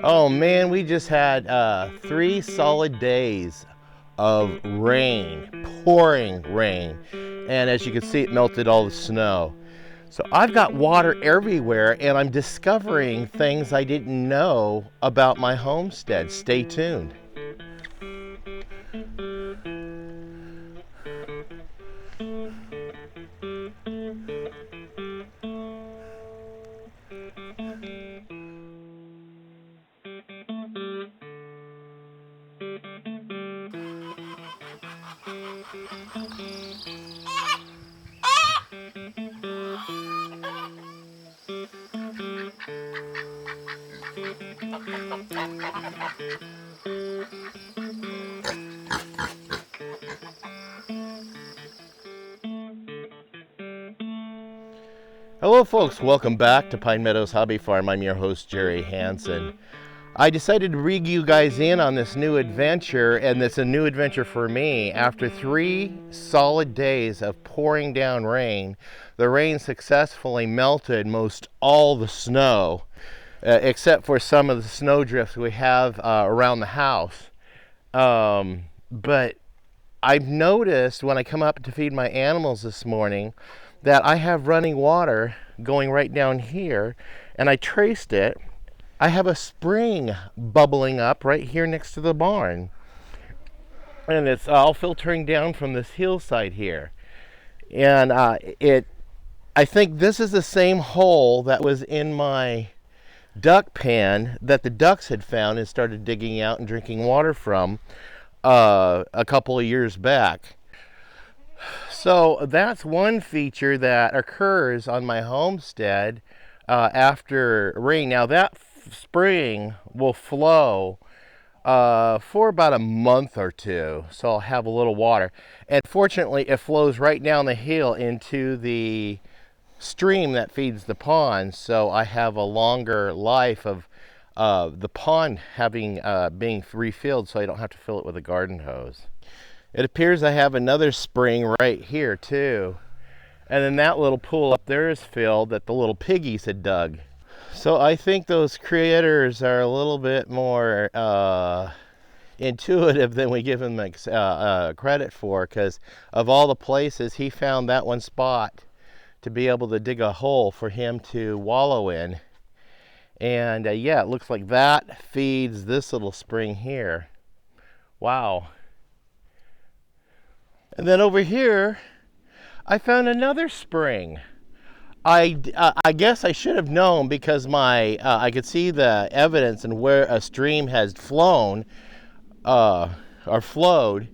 Oh man, we just had 3 solid days of rain, pouring rain. And as you can see, it melted all the snow. So I've got water everywhere and I'm discovering things I didn't know about my homestead. Stay tuned. Hello folks, welcome back to Pine Meadows Hobby Farm. I'm your host, Jerry Hansen. I decided to rig you guys in on this new adventure, and it's a new adventure for me. After 3 solid days of pouring down rain, the rain successfully melted most all the snow, except for some of the snow drifts we have around the house. But I've noticed when I come up to feed my animals this morning that I have running water going right down here, and I traced it. I have a spring bubbling up right here next to the barn, and it's all filtering down from this hillside here. And I think this is the same hole that was in my duck pen that the ducks had found and started digging out and drinking water from a couple of years back. So that's one feature that occurs on my homestead after rain. Now that spring will flow for about a month or two, so I'll have a little water. And fortunately, it flows right down the hill into the stream that feeds the pond, so I have a longer life of the pond having being refilled, so I don't have to fill it with a garden hose. It appears I have another spring right here too. And then that little pool up there is filled that the little piggies had dug. So I think those critters are a little bit more intuitive than we give them credit for, because of all the places, he found that one spot to be able to dig a hole for him to wallow in. And yeah, it looks like that feeds this little spring here. Wow. And then over here, I found another spring. I guess I should have known, because I could see the evidence and where a stream has flown or flowed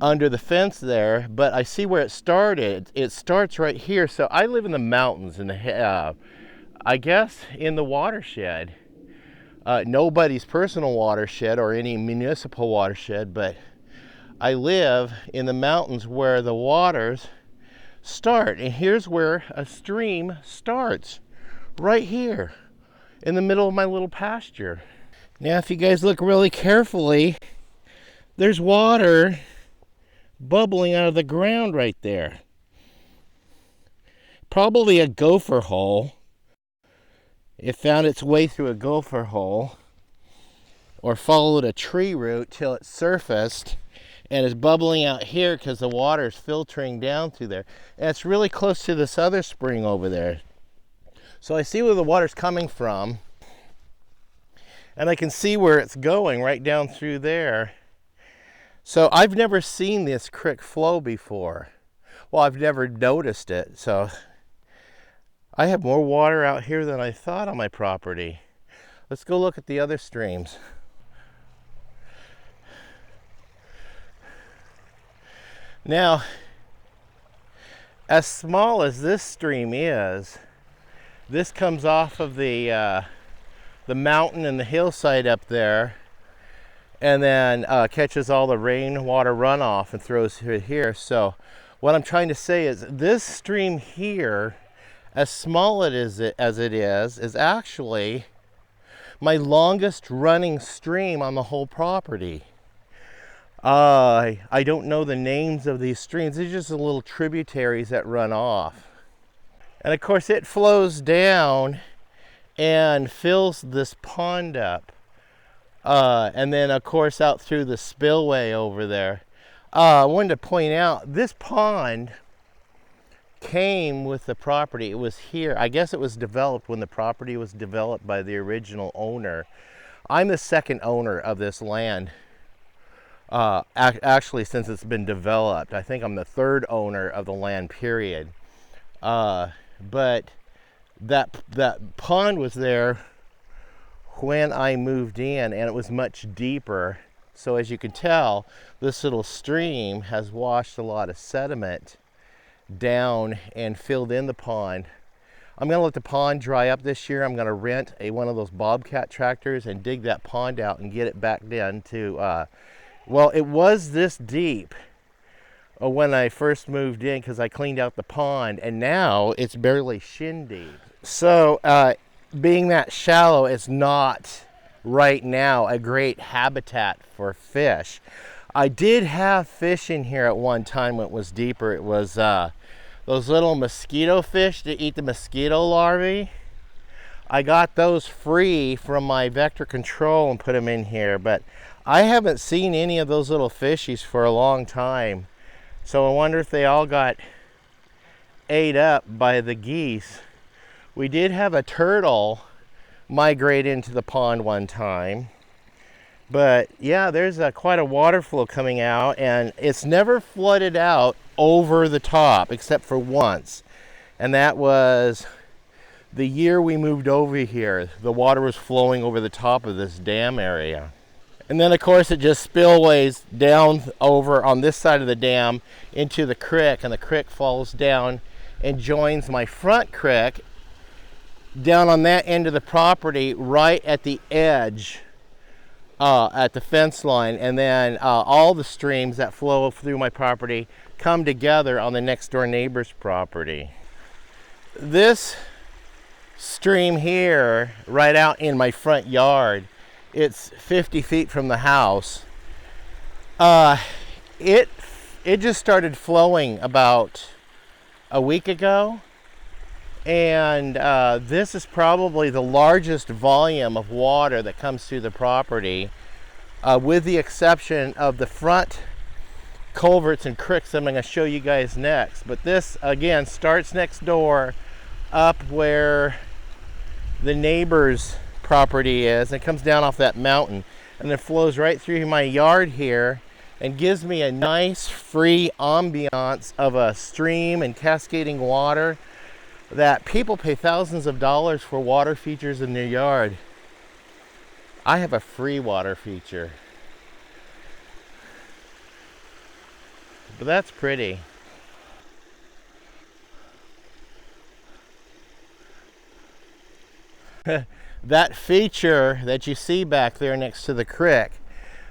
under the fence there. But I see where it started. It starts right here. So I live in the mountains, in the I guess in the watershed. Nobody's personal watershed or any municipal watershed, but I live in the mountains where the waters start. And here's where a stream starts, right here in the middle of my little pasture. Now, if you guys look really carefully, there's water bubbling out of the ground right there. Probably a gopher hole. It found its way through a gopher hole or followed a tree root till it surfaced and is bubbling out here because the water is filtering down through there. And it's really close to this other spring over there. So I see where the water's coming from, and I can see where it's going right down through there. So I've never seen this creek flow before. Well, I've never noticed it. So I have more water out here than I thought on my property. Let's go look at the other streams. Now, as small as this stream is, this comes off of the mountain and the hillside up there, and then catches all the rainwater runoff and throws it here. So what I'm trying to say is this stream here, as small as it is actually my longest running stream on the whole property. I don't know the names of these streams. These are just the little tributaries that run off. And of course it flows down and fills this pond up. And then, of course, out through the spillway over there. I wanted to point out this pond came with the property. It was here. I guess it was developed when the property was developed by the original owner. I'm the second owner of this land. Actually, since it's been developed, I think I'm the third owner of the land, period. But that pond was there when I moved in, and it was much deeper. So as you can tell, this little stream has washed a lot of sediment down and filled in the pond. I'm going to let the pond dry up this year. I'm going to rent one of those Bobcat tractors and dig that pond out and get it back down to, well, it was this deep when I first moved in because I cleaned out the pond, and now it's barely shin deep. So being that shallow, it's not right now a great habitat for fish. I did have fish in here at one time when it was deeper. It was those little mosquito fish that eat the mosquito larvae. I got those free from my vector control and put them in here, but I haven't seen any of those little fishies for a long time. So I wonder if they all got ate up by the geese. We did have a turtle migrate into the pond one time. But yeah, there's quite a water flow coming out, and it's never flooded out over the top except for once. And that was the year we moved over here. The water was flowing over the top of this dam area. And then of course it just spillways down over on this side of the dam into the creek, and the creek falls down and joins my front creek down on that end of the property right at the edge at the fence line, and then all the streams that flow through my property come together on the next door neighbor's property. This stream here right out in my front yard, it's 50 feet from the house. It just started flowing about a week ago, and this is probably the largest volume of water that comes through the property, with the exception of the front culverts and creeks I'm going to show you guys next. But this again starts next door up where the neighbor's property is, and it comes down off that mountain and then flows right through my yard here and gives me a nice free ambiance of a stream and cascading water that people pay thousands of dollars for water features in their yard. I have a free water feature. But that's pretty. That feature that you see back there next to the creek,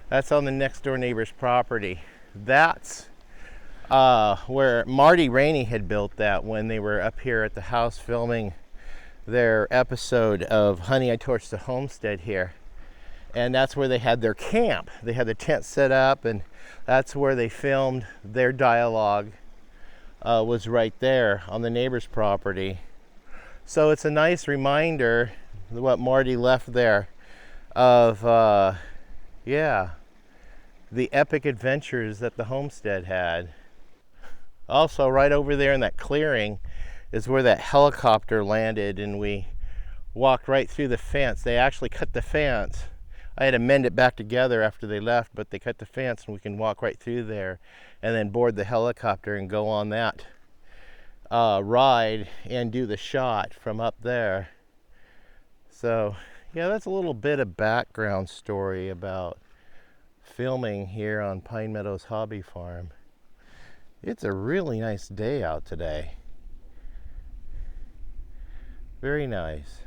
that's on the next door neighbor's property. That's where Marty Rainey had built that when they were up here at the house filming their episode of Honey, I Torched the Homestead here. And that's where they had their camp. They had the tent set up, and that's where they filmed their dialogue, was right there on the neighbor's property. So it's a nice reminder what Marty left there of, yeah, the epic adventures that the homestead had. Also, right over there in that clearing is where that helicopter landed, and we walked right through the fence. They actually cut the fence. I had to mend it back together after they left, but they cut the fence and we can walk right through there and then board the helicopter and go on that ride and do the shot from up there. So yeah, that's a little bit of background story about filming here on Pine Meadows Hobby Farm. It's a really nice day out today. Very nice.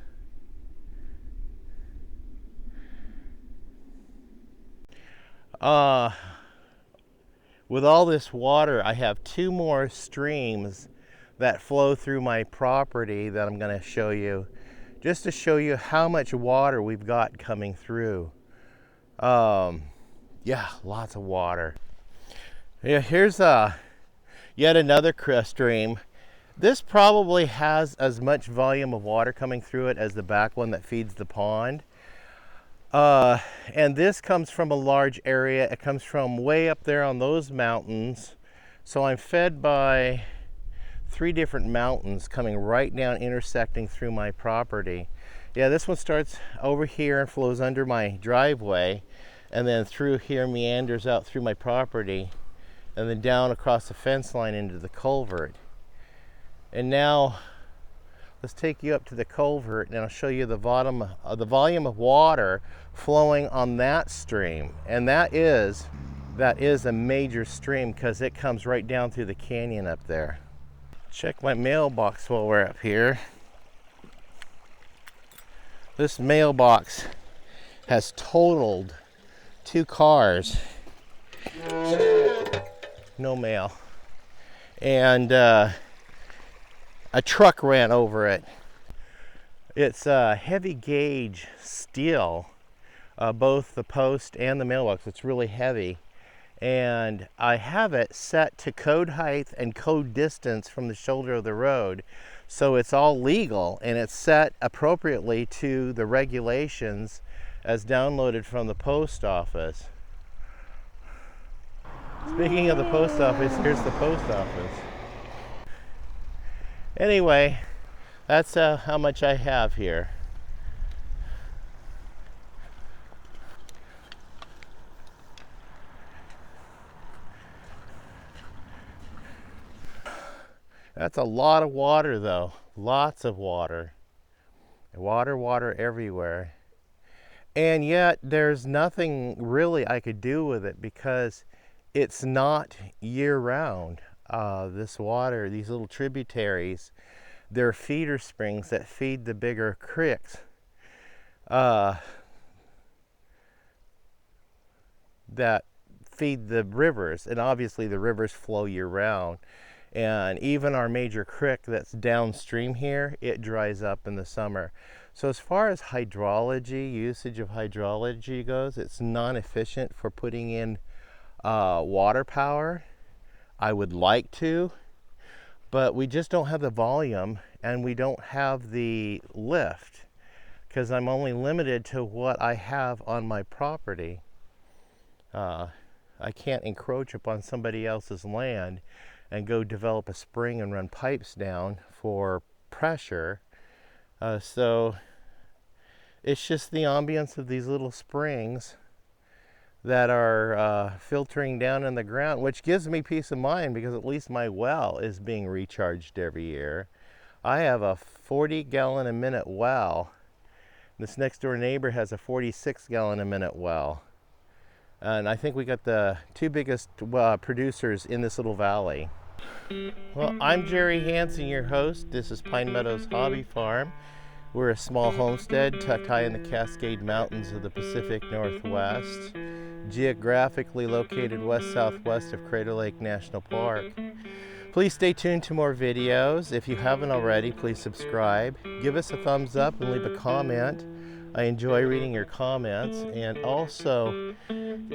With all this water, I have two more streams that flow through my property that I'm going to show you, just to show you how much water we've got coming through. Yeah, lots of water. Yeah, here's yet another Crest Dream. This probably has as much volume of water coming through it as the back one that feeds the pond. And this comes from a large area. It comes from way up there on those mountains. So I'm fed by 3 different mountains coming right down, intersecting through my property. Yeah, this one starts over here and flows under my driveway, and then through here meanders out through my property, and then down across the fence line into the culvert. And now let's take you up to the culvert, and I'll show you the volume of water flowing on that stream. And that is a major stream because it comes right down through the canyon up there. Check my mailbox while we're up here. This mailbox has totaled 2 cars. No mail. And a truck ran over it. It's heavy gauge steel, both the post and the mailbox. It's really heavy. And I have it set to code height and code distance from the shoulder of the road. So it's all legal, and it's set appropriately to the regulations as downloaded from the post office. Speaking of the post office, here's the post office. Anyway, that's how much I have here. That's a lot of water though, lots of water. Water everywhere. And yet there's nothing really I could do with it because it's not year round. This water, these little tributaries, they're feeder springs that feed the bigger creeks. That feed the rivers, and obviously the rivers flow year round. And even our major creek that's downstream here, it dries up in the summer. So as far as hydrology, usage of hydrology goes, it's non-efficient for putting in water power. I would like to, but we just don't have the volume and we don't have the lift because I'm only limited to what I have on my property. I can't encroach upon somebody else's land and go develop a spring and run pipes down for pressure. So it's just the ambience of these little springs that are filtering down in the ground, which gives me peace of mind because at least my well is being recharged every year. I have a 40-gallon a minute well. This next door neighbor has a 46-gallon a minute well. And I think we got the 2 biggest producers in this little valley. Well, I'm Jerry Hansen, your host. This is Pine Meadows Hobby Farm. We're a small homestead tucked high in the Cascade Mountains of the Pacific Northwest, geographically located west-southwest of Crater Lake National Park. Please stay tuned to more videos. If you haven't already, please subscribe. Give us a thumbs up and leave a comment. I enjoy reading your comments, and also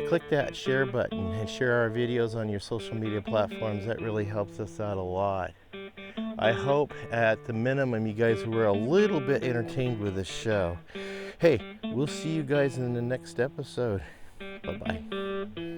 click that share button and share our videos on your social media platforms. That really helps us out a lot. I hope at the minimum you guys were a little bit entertained with this show. Hey, we'll see you guys in the next episode. Bye-bye.